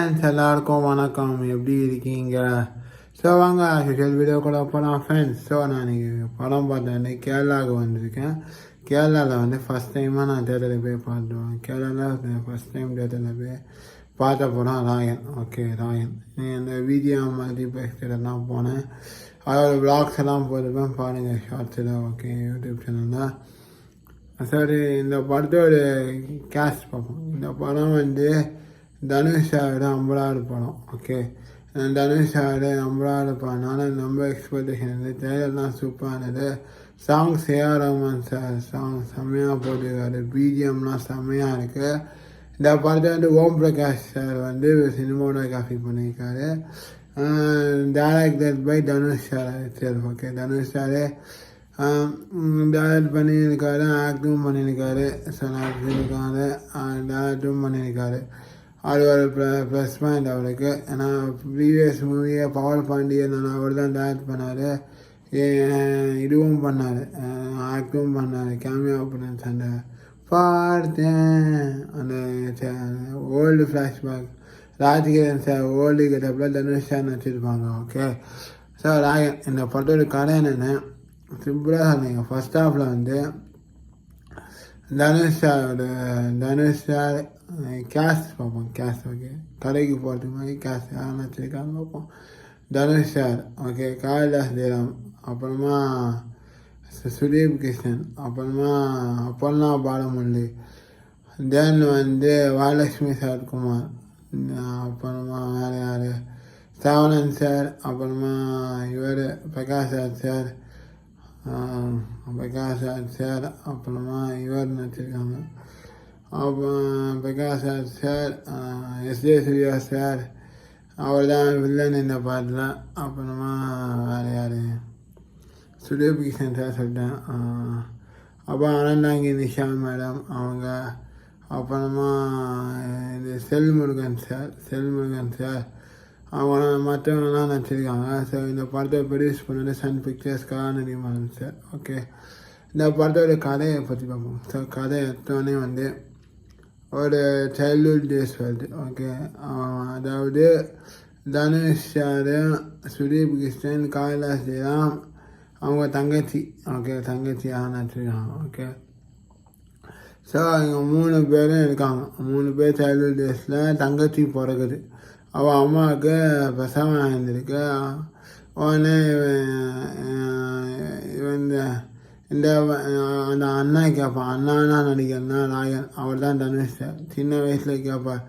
Friends எல்லாருக்கும் வணக்கம். எப்படி இருக்கீங்க? ஸோ வாங்க சோஷியல் வீடியோக்குள்ள போகலாம் ஃப்ரெண்ட்ஸ். ஸோ நான் இன்றைக்கி படம் பார்த்தேன். கேரளாவுக்கு வந்திருக்கேன். கேரளாவில் வந்து ஃபஸ்ட் டைமாக நான் தேட்டரில் போய் பார்த்துருவேன். கேரளாவில் ஃபஸ்ட் டைம் தேட்டரில் போய் பார்த்த படம் ராயன். ஓகே, ராயன் இந்த வீடியோ மாதிரி பேசிட்டெல்லாம் போனேன். அதோட விளாக்ஸ் எல்லாம் போட்டுப்பேன் பாருங்கள் ஷார்ட்ஸில். ஓகே, யூடியூப் சேனலில். சரி, இந்த படத்தோட கேஸ்ட் பார்ப்போம். இந்த படம் வந்து தனுஷ் சாரோட 50வது படம். ஓகே, தனுஷ் சாரோட 50வது படம்னால நம்ம எக்ஸ்பெக்டேஷன் வந்து ட்ரெய்லர்லாம் சூப்பராக இருந்தது. Songs AR Rahman sir song செம்மையாக போட்டிருக்காரு. பிஜிஎம்லாம் செம்மையாக இருக்குது. இந்த படத்தை வந்து ஓம் பிரகாஷ் சார் வந்து சினிமாட்டோகிராஃபி பண்ணியிருக்காரு. Director by Dhanush sir sir. Okay, Dhanush sir direct பண்ணியிருக்காரு, ஆக்டும் பண்ணியிருக்காரு, நடிச்சிருக்காரு, டேரக்டும் பண்ணியிருக்காரு. அது ஒரு ப்ளஸ் பாயிண்ட் அவருக்கு. ஏன்னா ப்ரீவியஸ் மூவியை பவர் பாண்டியன் அவர் தான் டைரக்ட் பண்ணார், இதுவும் பண்ணார், ஆக்டும் பண்ணார், கேமியோ பண்ணார். அந்த பார்த்தேன் அந்த old flashback Rajkiran sir old கெட்டப்பில் தனுஷ் சார் நடிச்சிருப்பாங்க. ஓகே, ஸோ ராயன் இந்த படத்தோட கதை என்னென்னு சிம்பிளாக சொன்னீங்க. ஃபர்ஸ்ட் ஹாஃபில் வந்து தனுஷ் சார் கேஸ்ட் பார்ப்போம். கேஸ்ட் ஓகே, கடைக்கு போகிறதுக்கு மாதிரி கேஸ்ட் யார் நடிச்சிருக்காங்க பார்ப்போம். தனுஷ் சார் ஓகே, காளிதாஸ் ஜெயராம், அப்புறமா சுதீப் கிருஷ்ணன், அப்புறமா அப்பர்ணா பாலமுரளி, தென் வந்து வரலட்சுமி சரத்குமார், அப்புறமா வேறு யார் சரவணன் சார், அப்புறமா இவர் பிரகாஷ் ராஜ் சார், பிரகாஷ் ராஜ் சார், அப்புறமா இவர் நடிச்சிருக்காங்க. அப்புறம் Prakash Raj sir, S J Suryah sir, அவர் தான் வில்லன் இந்த பாட்டில். அப்புறமா வேறு யார் சுதீப் கிருஷ்ணன் சார் சொல்லிட்டேன். அப்புறம் அனந்தாங்கி நிஷா மேடம் அவங்க, அப்புறமா இது செல்முருகன் சார் அவங்க மற்றவங்களாம் நடிச்சிருக்காங்க. ஸோ இந்த படத்தை ப்ரொடியூஸ் பண்ணது Sun pictures Kalanithi Maran sir. Okay, இந்த படத்தோட கதையை பற்றி பார்ப்போம். ஸோ கதை எடுத்தோடனே வந்து ஒரு சைல்ட்ஹுட் டேஸ் வருது. ஓகே, அதாவது தனுஷ் சார், சுதீப் கிருஷ்ணன், காளிதாஸ் ஜெயராம் அவங்க தங்கச்சி. ஓகே, தங்கச்சியாக நடிச்சிருக்காங்க. ஓகே, ஸோ இங்கே 3 பேரும் இருக்காங்க. 3 பேர் சைல்ட்ஹுட் டேஸில் தங்கச்சி பிறகுது. அவள் அம்மாவுக்கு பிரசவம் ஆகியிருந்திருக்கு. உடனே இந்த அந்த அண்ணா கேட்பான், அண்ணானா நடிகர்னா ராயன், அவர் தான் தனுஷ் சார். சின்ன வயசில் கேட்பார்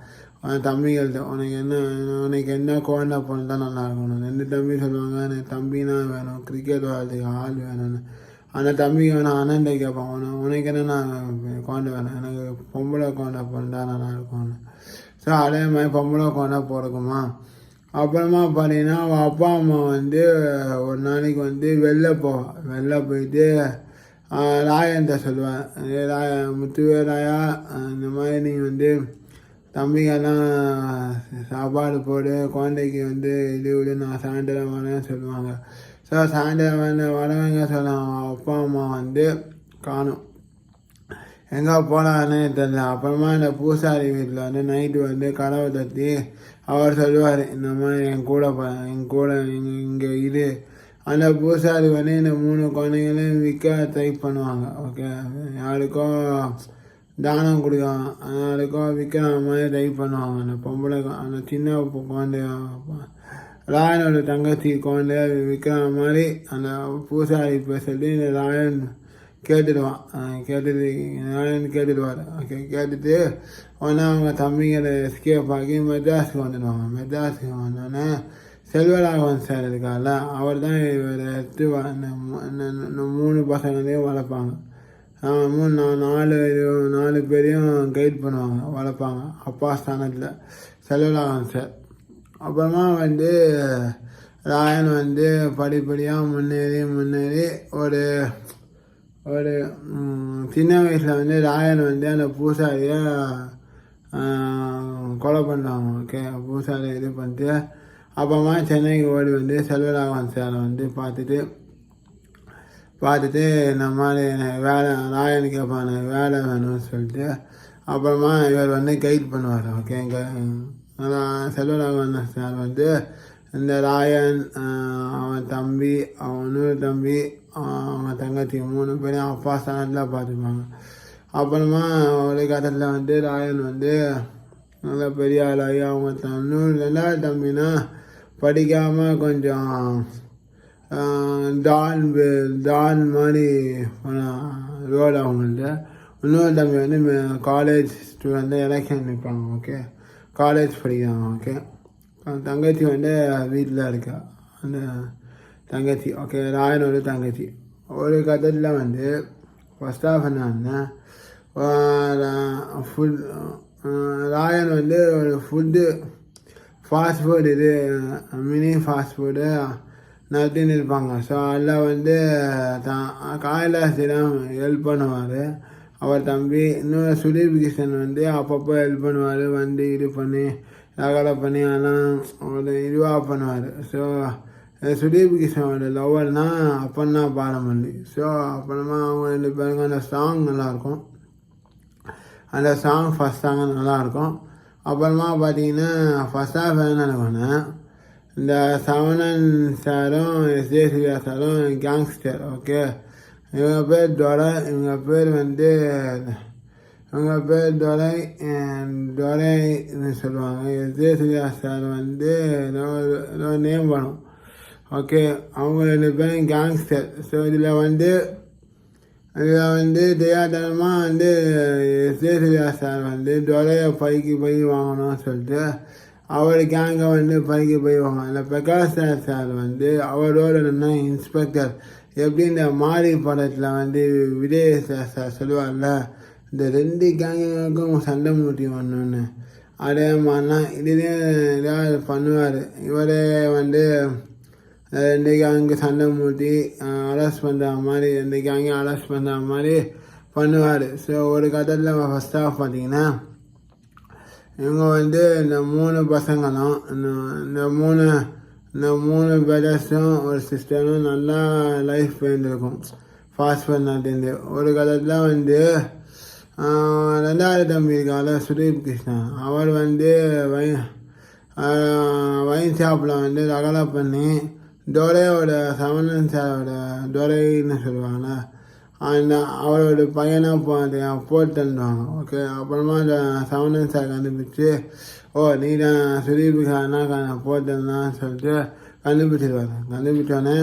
தம்பிகள்கிட்ட, உனக்கு என்ன குழந்தை பொண்ணு தான் நல்லா இருக்கணும். 2 தம்பி சொல்லுவாங்க, எனக்கு தம்பினா வேணும், கிரிக்கெட் விளையாடுறதுக்கு ஆள் வேணும்னு. அந்த தம்பிக்கு வேணும், அண்ணன்ட்ட கேட்பான், உனக்கு என்னென்னா குழந்தை வேணும், எனக்கு பொம்பளை குழந்தை பொண்ணு தான் நல்லா இருக்கும்னு. ஸோ அதே மாதிரி பொம்பளை குழந்தை பிறக்குமா. அப்புறமா பார்த்தீங்கன்னா அவள் அப்பா அம்மா வந்து ஒரு நாளைக்கு வந்து வெளில போயிட்டு ராயன்ட்ட சொல்லுவேன், முத்துவே ராயா, இந்த மாதிரி நீ வந்து தம்பிங்கெல்லாம் சாப்பாடு போடு, குழந்தைக்கு வந்து இது விடு, நான் சாயந்தரம் வரேன்னு சொல்லுவாங்க. ஸோ சாயந்தரம் வரவங்க சொல்லுவாங்க. அப்பா அம்மா வந்து காணும், எங்கே போனான்னு தெரியல. அப்புறமா இந்த பூசாரி வீட்டில் வந்து நைட்டு வந்து கதவை தட்டி அவர் சொல்லுவார், இந்த மாதிரி என் கூட இங்கே இது. அந்த பூசாரி வந்து இந்த 3 குழந்தைங்களையும் விற்க ட்ரை பண்ணுவாங்க. ஓகே, யாருக்கும் தானம் கொடுக்கலாம், யாருக்கும் விற்கிற மாதிரி ட்ரை பண்ணுவாங்க. அந்த பொம்பளை அந்த சின்ன குழந்தைய ராயனோட தங்கச்சி குழந்தைய விற்கிற மாதிரி அந்த பூசாரி இப்போ சொல்லி இந்த ராயன் கேட்டுடுவார். ஓகே, கேட்டுட்டு உடனே அவங்க தம்பிங்களை எஸ்கேப் ஆகி மெட்ராஸுக்கு வந்துடுவாங்க. மெட்ராஸுக்கு வந்தோடனே செல்வராகவன் சார் இருக்கார்ல, அவர் தான் இவர் எடுத்து இந்த 3 பசங்களையும் வளர்ப்பாங்க. 4 பேரையும் கைட் பண்ணுவாங்க, வளர்ப்பாங்க அப்பா ஸ்தானத்தில் செல்வராகவன் சார். அப்புறமா வந்து ராயன் வந்து படிப்படியாக முன்னேறி ஒரு சின்ன வயசில் வந்து ராயன் வந்து அந்த பூசாரியை கொலை பண்ணுவாங்க. ஓகே, பூசாரியை இது பண்ணிட்டு அப்புறமா சென்னைக்கு ஓடி வந்து செல்வராகவன் சாரை வந்து பார்த்துட்டு இந்த மாதிரி வேலை ராயன் கேட்பான வேலை வேணும்னு சொல்லிட்டு அப்புறமா இவர் வந்து கைட் பண்ணுவார். ஓகே, அதான் செல்வராகவன் சார் வந்து இந்த ராயன், அவன் தம்பி, அவன் இன்னொரு தம்பி, அவங்க தங்கச்சி 3 பேரையும் அப்பா ஸ்டாண்டர்டில் பார்த்துப்பாங்க. அப்புறமா ஒரு கட்டத்தில் வந்து ராயன் வந்து நல்லா பெரிய ஆளாகி அவங்க இன்னொரு 2வது தம்பினா படிக்காமல் கொஞ்சம் டான் மாதிரி ரோடு அவங்கள்ட்ட. இன்னொரு தம்பி வந்து காலேஜ் ஸ்டூடெண்ட் எலெக்ஷன் நிற்பாங்க. ஓகே, காலேஜ் படிக்கிறாங்க. ஓகே, தங்கச்சி வந்து வீட்டில் இருக்கா அந்த தங்கச்சி. ஓகே, ராயனோட தங்கச்சி. ஒரு கட்டத்தில் வந்து ஃபஸ்ட் ஆஃப் என்னன்னா ராயன் வந்து ஒரு fast food mini fast food நடத்தின்னு இருப்பாங்க. ஸோ அதில் வந்து கைலாசிடம் ஹெல்ப் பண்ணுவார் அவர் தம்பி. இன்னும் சுதீப் கிஷன் வந்து அப்பப்போ ஹெல்ப் பண்ணுவார், வண்டி இது பண்ணி ரகலை பண்ணி அதெல்லாம் ஒரு இதுவாக பண்ணுவார். ஸோ சுதீப் கிஷனோட லவ்வர்னா அப்பன்னா பாலமல்லி. ஸோ அப்புறமா அவங்க 2 பேருக்கும் அந்த சாங் நல்லாயிருக்கும். அந்த சாங் ஃபஸ்ட் சாங் நல்லாயிருக்கும். அப்புறமா பார்த்தீங்கன்னா ஃபஸ்ட் ஆஃப் என்ன நடக்கும்னா இந்த சவணன் சாரும் எஸ்ஜே சூர்யா சாரும் கேங்ஸ்டர். ஓகே, இவங்க பேர் டொரைன்னு சொல்லுவாங்க. எஸ்ஜே சூர்யா சார் வந்து நேம் பண்ணும். ஓகே, அவங்க 2 பேரும் கேங்ஸ்டர். ஸோ இதில் வந்து தெரியாதனமாக வந்து எஸ்ஜே சூர்யா சார் வந்து டொரையை பைக்கு போய் வாங்கணும்னு சொல்லிட்டு அவர் கேங்கை வந்து பைக்கு போய்வாங்க. இல்லை பிரகாஷ் சார் வந்து அவரோட என்ன இன்ஸ்பெக்டர். எப்படி இந்த மாரி படத்தில் வந்து விஜய் சார் சொல்லுவார்ல, இந்த 2 கேங்குக்கும் சண்டை மூட்டி வரணுன்னு, அதே மாதிரிலாம் இதுலேயும் ஏதாவது பண்ணுவார். இவரே வந்து 2 கேங்கு சண்டை மூட்டி அரெஸ்ட் பண்ணுற மாதிரி 2 கேங்கையும் அரெஸ்ட் பண்ணுற மாதிரி பண்ணுவார். ஸோ ஒரு கட்டத்தில் ஃபஸ்ட் ஆஃப் பார்த்தீங்கன்னா இவங்க வந்து இந்த 3 பசங்களும் இந்த மூணு பிரதர்ஸும் ஒரு சிஸ்டரும் நல்லா லைஃப் போயிருந்துருக்கும் ஃபாஸ்ட் ஃபுட் நாட்டிலேருந்து. ஒரு காலத்தில் வந்து 2வது தம்பி இருக்கால சுதீப் கிருஷ்ணன், அவர் வந்து வைன் ஷாப்பில் வந்து ரகலை பண்ணி டொரையோட சவணன் சாரோட டொரைன்னு சொல்லுவாங்கள்ல, அந்த அவரோட பையனாக போட்டு தந்துடுவாங்க. ஓகே, அப்புறமா அந்த சவணன் சார் கண்டுபிடிச்சி, நீ தான் சுதீபிகானா போட்டு தந்தான்னு சொல்லிட்டு கண்டுபிடிச்சிருவாங்க. கண்டுபிடிச்சோடனே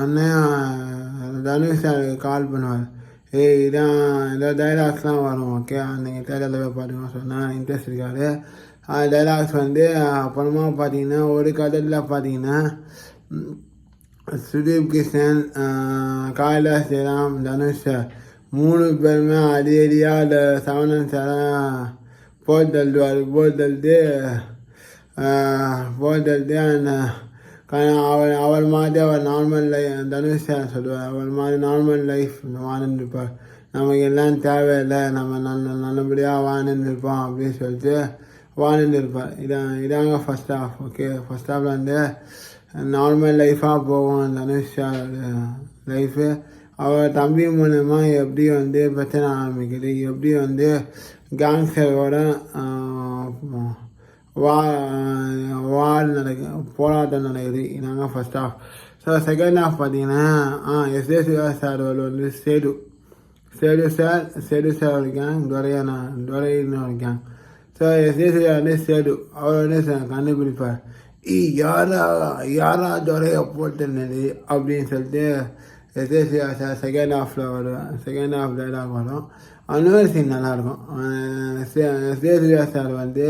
அண்ணன் தனுஷ் சாருக்கு கால் பண்ணுவார். இதான் இந்த டைலாக்ஸ்லாம் வரும். ஓகே, நீங்கள் தேட்டரில் போய் பாருங்க சொன்னால் இன்ட்ரெஸ்ட் இருக்காது. டைலாக்ஸ் வந்து அப்புறமா பார்த்தீங்கன்னா ஒரு கதையில் பார்த்தீங்கன்னா சுதீப் கிஷன், கைலாஷ் ஜெயராம், தனுஷ் 3 பேருமே அடியாக அந்த சவணன் சாரை போட்டு தள்ளிட்டு அந்த அவர் மாதிரி அவர் நார்மல் தனுஷ் சார் சொல்லுவார், அவர் மாதிரி நார்மல் லைஃப் வாழ்ந்துருப்பார், நமக்கு எல்லாம் தேவையில்லை, நம்ம நல்லபடியாக வாழ்ந்துருப்போம் அப்படின்னு சொல்லிட்டு வாழ்ந்துருப்பார். இதாங்க ஃபஸ்ட் ஹாஃப். ஓகே, ஃபஸ்ட் ஹாஃபில் வந்து நார்மல் லைஃபாக போகும் தனுஷ் லைஃபு. அவர் தம்பி மூலமாக எப்படி வந்து பிரச்சனை ஆரம்பிக்குது, எப்படி வந்து கேங்ஸ்டரோட போராட்டம் நடக்குது. இதாங்க first half. So second half பார்த்தீங்கன்னா எஸ்ஏ சிவா சார் வந்து சேடு சார் ஒரு கேங், டொரைன்னு ஒரு கேங். ஸோ எஸ்ஏ சிவா வந்து சேடு, அவர் வந்து கண்டுபிடிப்பார், யாரா டொரையை போட்டுனது அப்படின்னு சொல்லிட்டு எஸ்ஏ சிவா சார் செகண்ட் ஹாஃபில் வரும். செகண்ட் ஹாஃப் டைலாக் வரும். இன்னொரு சீன் நல்லாயிருக்கும். எஸ்ஏ சிவா சார் வந்து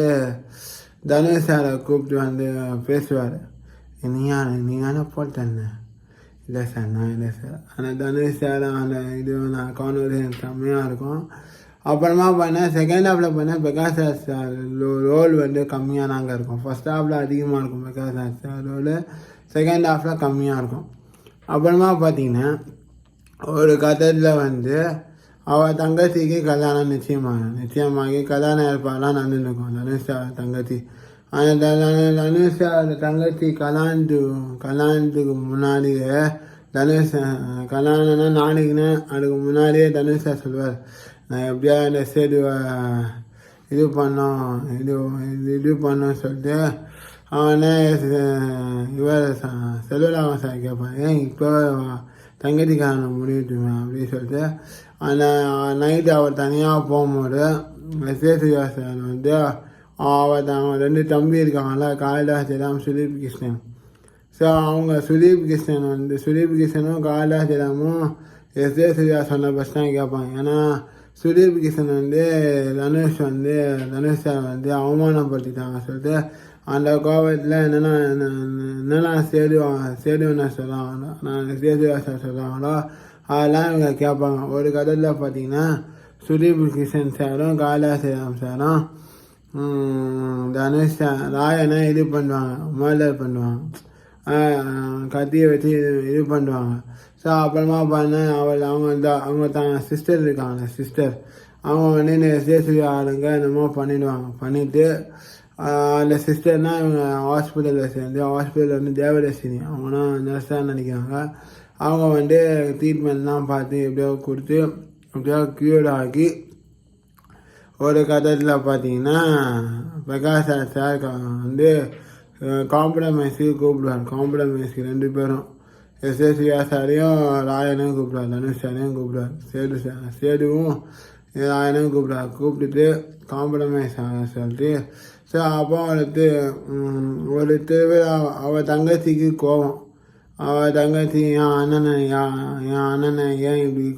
தனுஷ் சாரை கூப்பிட்டு வந்து பேசுவார், நீங்க போட்டேன்னு. இல்லை சார், நான் இல்லை சார். ஆனால் தனுஷ் சார் அந்த இது நான் கான்வர்சேஷன் செம்மையாக இருக்கும். அப்புறமா பார்த்தீங்கன்னா செகண்ட் ஹாஃபில் பார்த்தீங்கன்னா பிரகாஷ் ராஜ் சார் ரோல் வந்து கம்மியாக நாங்கள் இருக்கும். ஃபஸ்ட் ஹாஃபில் அதிகமாக இருக்கும் Prakash Raj sir role, second ஹாஃபில் கம்மியாக இருக்கும். அப்புறமா பார்த்தீங்கன்னா ஒரு கதையில் வந்து அவள் தங்கச்சிக்கு கல்யாணம் நிச்சயமாகி கல்யாணம் ஏற்பாடெலாம் நடந்துருக்கும் தனுஷ் சார் தங்கச்சி. அந்த தனுஷ் சார் தங்கச்சி கல்யாணத்துக்கு முன்னாடியே தனுஷ் கல்யாணம்னா நாளைக்குன்னா அதுக்கு முன்னாடியே தனுஷ் சார் சொல்லுவார், நான் எப்படியா இந்த இது பண்ணோம் இது பண்ணோன்னு சொல்லிட்டு அவனே இவர் செல்வராமன் சார் கேட்பான், ஏன் இப்போ தங்கச்சிக்காரனை முடிவிட்டுமே அப்படின்னு சொல்லிட்டு அந்த நைட்டு அவர் தனியாக போகும்போது சேசுயா சார் வந்து அவங்க 2 தம்பி இருக்காங்கல்ல, காளிதாஸ் ஜெயராம், சுதீப் கிருஷ்ணன். ஸோ அவங்க சுதீப் கிருஷ்ணனும் காளிதாஸ் ஜெயராமும் சூர்யா சொன்ன பஸ் தான் கேட்பாங்க. ஏன்னா சுதீப் கிருஷ்ணன் வந்து தனுஷ் சார் வந்து அவமானப்படுத்திட்டாங்க சொல்லிட்டு அந்த கோபத்தில் என்னென்ன சேதுவனை சொல்லுவாங்களோ, நான் சேதுவா சார் சொல்லுவாங்களோ அதெல்லாம் இவங்க கேட்பாங்க. ஒரு கதையில் பார்த்தீங்கன்னா சுதீப் கிருஷ்ணன் சாரும் காளிதாஸ் ஜெயராம் சாரும் தனுஷ் ராயனை இது பண்ணுவாங்க, மர்டர் பண்ணுவாங்க, கத்தியை வச்சு இது பண்ணுவாங்க. ஸோ அப்புறமா அவங்க தான் சிஸ்டர் இருக்காங்க, அவங்க வந்து சேசுரி ஆளுங்க என்னமோ பண்ணிவிட்டு அந்த சிஸ்டர்னால் இவங்க ஹாஸ்பிட்டலில் வந்து தேவதர்ஷினி அவங்கன்னா நர்ஸாக நினைக்கிறாங்க. அவங்க வந்து ட்ரீட்மெண்ட்லாம் பார்த்து எப்படியோ கொடுத்து எப்படியோ க்யூர் ஆகி ஒரு கட்டத்தில் பார்த்தீங்கன்னா பிரகாஷ் சார் வந்து காம்ப்ரமைஸுக்கு கூப்பிடுவார். 2 பேரும் சூர்யா சாரையும் ராயனையும் கூப்பிடுவார், தனுஷ் சாரையும் கூப்பிடுவார், சேதுவும் ராயனையும் கூப்பிட்டுட்டு காம்ப்ரமைஸ் ஆக சொல்லிட்டு. ஸோ அப்போ ஒரு திருவிழா அவள் தங்கச்சிக்கு கோபம், அவள் தங்கச்சி என் அண்ணனை ஏன் இப்படி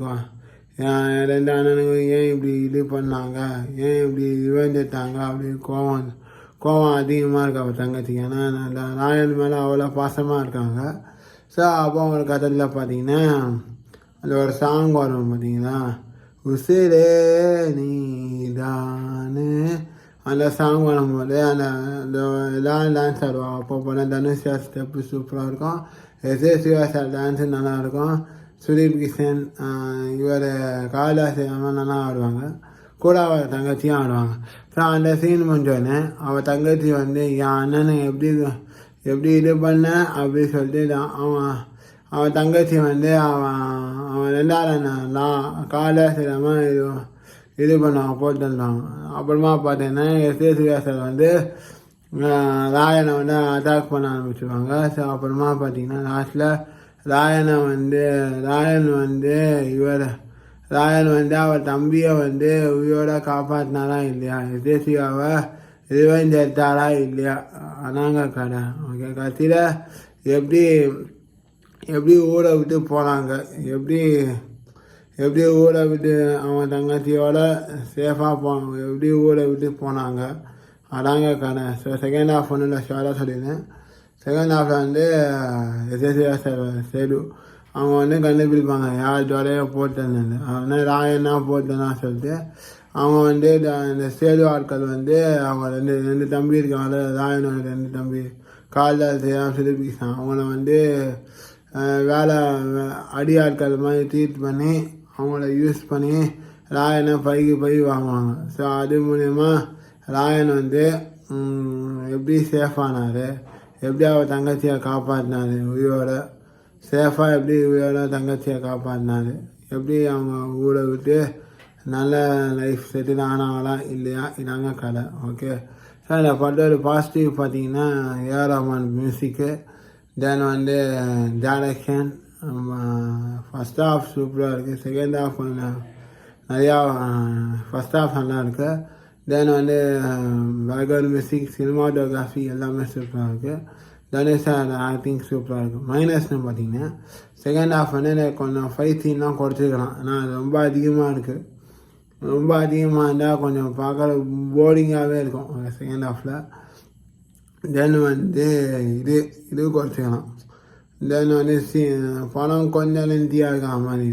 என் 2 அண்ணனுங்க ஏன் இப்படி இது பண்ணாங்க, ஏன் இப்படி இழந்துட்டாங்க அப்படின்னு கோவம் அதிகமாக இருக்கு அவள் தங்கச்சிக்கு. ஏன்னா ராயன் மேலே அவ்வளோ பாசமாக இருக்காங்க. ஸோ அப்போ ஒரு கதையில் பார்த்தீங்கன்னா அந்த ஒரு சாங் வரும் பார்த்தீங்களா, உசிரே நீதானு, அந்த சாங் வரும்போது அந்த எல்லாரும் டான்ஸ் ஆடுவாங்க. அப்போ போல தனுஷ் சார் ஸ்டெப்பு சூப்பராக இருக்கும், சிவா சார் டான்ஸு நல்லாயிருக்கும், சுதீப் கிஷன் இவர் காளிதாஸ் நல்லா ஆடுவாங்க, கூட அவள் தங்கச்சியும் ஆடுவாங்க. ஸோ அந்த சீன் முடிஞ்சோடனே அவள் தங்கச்சி வந்து என் அண்ணனை எப்படி இது பண்ண அப்படின்னு சொல்லிட்டு அவன் தங்கச்சி வந்து அவன் 2வது அண்ணன் காளிதாஸ் இது பண்ணுவாங்க, போட்டுருந்தாங்க. அப்புறமா பார்த்தீங்கன்னா சூர்யா சார் வந்து ராயனை வந்து அட்டாக் பண்ண ஆரம்பிச்சுருவாங்க. ஸோ அப்புறமா பார்த்தீங்கன்னா லாஸ்ட்டில் ராயன் வந்து அவர் தம்பியை வந்து உயிரோட காப்பாற்றினாரா இல்லையா, தேசியாவை ரிவெஞ்ச் எடுத்தாரா இல்லையா, அதாங்க கதை. ஓகே, கடைசியில் எப்படி ஊரை விட்டு போனாங்க, எப்படி ஊரை விட்டு அவன் தங்கச்சியோட சேஃபாக போனாங்க, எப்படி ஊரை விட்டு போனாங்க, அதாங்க கதை. ஸோ செகண்ட் ஹாஃப் ஒன்றும் ஷோராக சொல்லியிருந்தேன். செகண்ட் ஹாஃபில் வந்து சேது அவங்க வந்து கண்டுபிடிப்பாங்க யார் ஜோலையோ போட்டேன்னு, அவன் ராயனா போட்டேன்னா சொல்லிட்டு. அவங்க வந்து இந்த சேது ஆட்கள் வந்து அவங்க 2 தம்பி இருக்காங்க, ராயனோட 2 தம்பி காளிதாஸ் ஜெயராம், சுதீப் கிருஷ்ணன், அவங்கள வந்து வேலை அடி ஆட்கள் மாதிரி ட்ரீட் பண்ணி அவங்கள யூஸ் பண்ணி ராயனை பை வாங்குவாங்க. ஸோ அது மூலயமா ராயன் வந்து எப்படி சேஃபானார், எப்படி அவர் தங்கச்சியை காப்பாற்றினார், உயிரோட சேஃபாக எப்படி உயிரோட தங்கச்சியை காப்பாற்றினார், எப்படி அவங்க ஊரை விட்டு நல்ல லைஃப் செட்டில் ஆனாங்களா இல்லையா, இதாங்க கதை. ஓகே, ஸோ இந்த படத்தோட பாசிட்டிவ் பார்த்தீங்கன்னா ஏஆர் ரஹ்மான் மியூசிக்கு, தென் வந்து டைரக்ஷன், ஃபஸ்ட் ஹாஃப் சூப்பராக இருக்குது, செகண்ட் ஹாஃப் நிறையா ஃபஸ்ட் ஹாஃப் நல்லா இருக்குது, தென் வந்து பேக்ரவுண்ட் மியூசிக், சினிமாட்டோகிராஃபி எல்லாமே சூப்பராக இருக்குது, தனுஷ் சார் ஆக்டிங் சூப்பராக இருக்குது. மைனஸ்னு பார்த்தீங்கன்னா செகண்ட் ஹாஃப் வந்து கொஞ்சம் ஃபைட் சீன்லாம் குறைச்சிருக்கலாம், ஏன்னா அது ரொம்ப அதிகமாக இருக்குது, ரொம்ப அதிகமாக இருந்தால் கொஞ்சம் பார்க்குற போரிங்காகவே இருக்கும் செகண்ட் ஹாஃபில். தென் வந்து இது குறைச்சிக்கலாம். தென் வந்து படம் கொஞ்சம் லென்த்தியாக இருக்கிற மாதிரி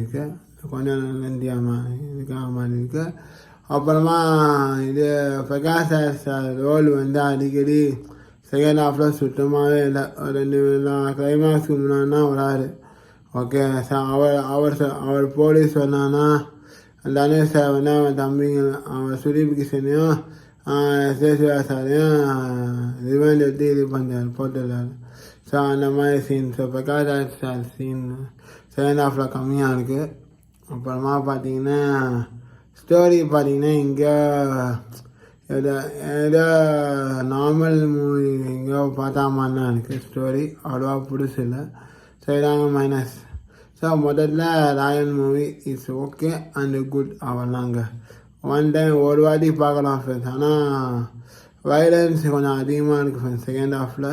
இருக்குது, அப்புறமா இது பிரகாஷ் சார் ரோல் வந்து அடிக்கடி செகண்ட் ஹாஃபில் சுத்தமாகவே இல்லை, 2 கிளைமேக்ஸ்க்கு முன்னாடினா வராரு. ஓகே, அவர் போலீஸ் சொன்னான்னா தனுஷ் சார் வந்து அவன் தம்பிங்க அவன் சுதீப் கிஷனையும் சேசுவா சாரையும் ரிவெஞ்ச் எடுத்து இது போட்டுருந்தாரு. ஸோ அந்த மாதிரி scene, so Prakash sir scene second ஹாஃபில் கம்மியாக இருக்குது. அப்புறமா பார்த்தீங்கன்னா ஸ்டோரி பார்த்தீங்கன்னா ஏதோ நார்மல் மூவி எங்கேயோ பார்த்தா மாதிரி தான் இருக்குது ஸ்டோரி, அவ்வளோவா புதுசு இல்லை. ஸோ இதாங்க மைனஸ். ஸோ முதல்ல Raayan movie it's okay and good அவ்வளோதாங்க. ஒன் டைம் ஒரு வாட்டி பார்க்கலாம் ஃப்ரெண்ட்ஸ். ஆனால் வைலன்ஸ் கொஞ்சம் அதிகமாக இருக்குது ஃப்ரெண்ட்ஸ். செகண்ட் ஹாஃபில்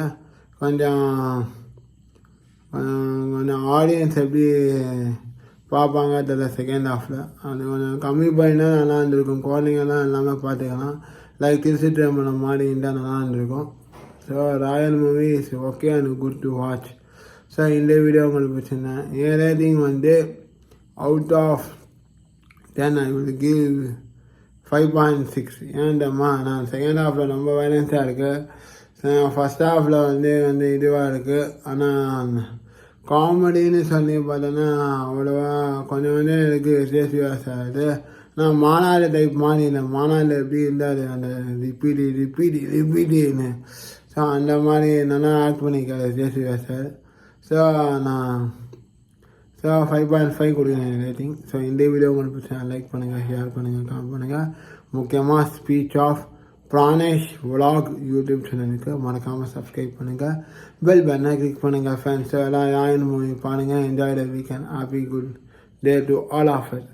கொஞ்சம் ஆடியன்ஸ் எப்படி பார்ப்பாங்க தெரியல. செகண்ட் ஹாஃபில் அது கொஞ்சம் கம்மி பண்ணினா நல்லா இருந்திருக்கும். குழந்தைங்கலாம் எல்லாமே பார்த்துக்கலாம். லைக் திருச்சிற்றம்பலம் மாதிரி இருந்தால் நல்லா இருந்திருக்கும். So Raayan movie is okay and good to watch. So இந்த வீடியோ உங்களுக்கு பிடிச்சிருந்தேன். என் ரேட்டிங் வந்து out of 10 I will give 5.6. ஏன்டம்மா நான் செகண்ட் ஹாஃபில் ரொம்ப வைலன்ஸாக இருக்குது. ஃபஸ்ட் ஹாஃபில் வந்து இதுவாக இருக்குது. ஆனால் காமெடின்னு சொல்லி பார்த்தோன்னா அவ்வளோவா கொஞ்சம் இருக்குது சேஃபியாஸ் ஆகுது. நான் மாநாடு டைப் மாதிரி இல்லை. மாநாடு எப்படி இருந்தால் அந்த ரிப்பீட்டுன்னு ஸோ அந்த மாதிரி நல்லா ஆக்ட் பண்ணிக்காது சேஃபியாஸ் சார். ஸோ நான் 5.5 கொடுக்குறேன் ரேட்டிங். ஸோ இந்த வீடியோ உங்களுக்கு பிடிச்சா லைக் பண்ணுங்கள், ஷேர் பண்ணுங்கள், கமெண்ட் பண்ணுங்கள். முக்கியமாக speech of Pranesh vlog YouTube சேனலுக்கு மறக்காமல் சப்ஸ்கிரைப் பண்ணுங்கள். பெல் பட்டனை கிளிக் பண்ணுங்கள் ஃப்ரெண்ட்ஸ். எல்லாம் ராயன் மூவி பாருங்கள். Enjoy the weekend. Happy good day to all of it.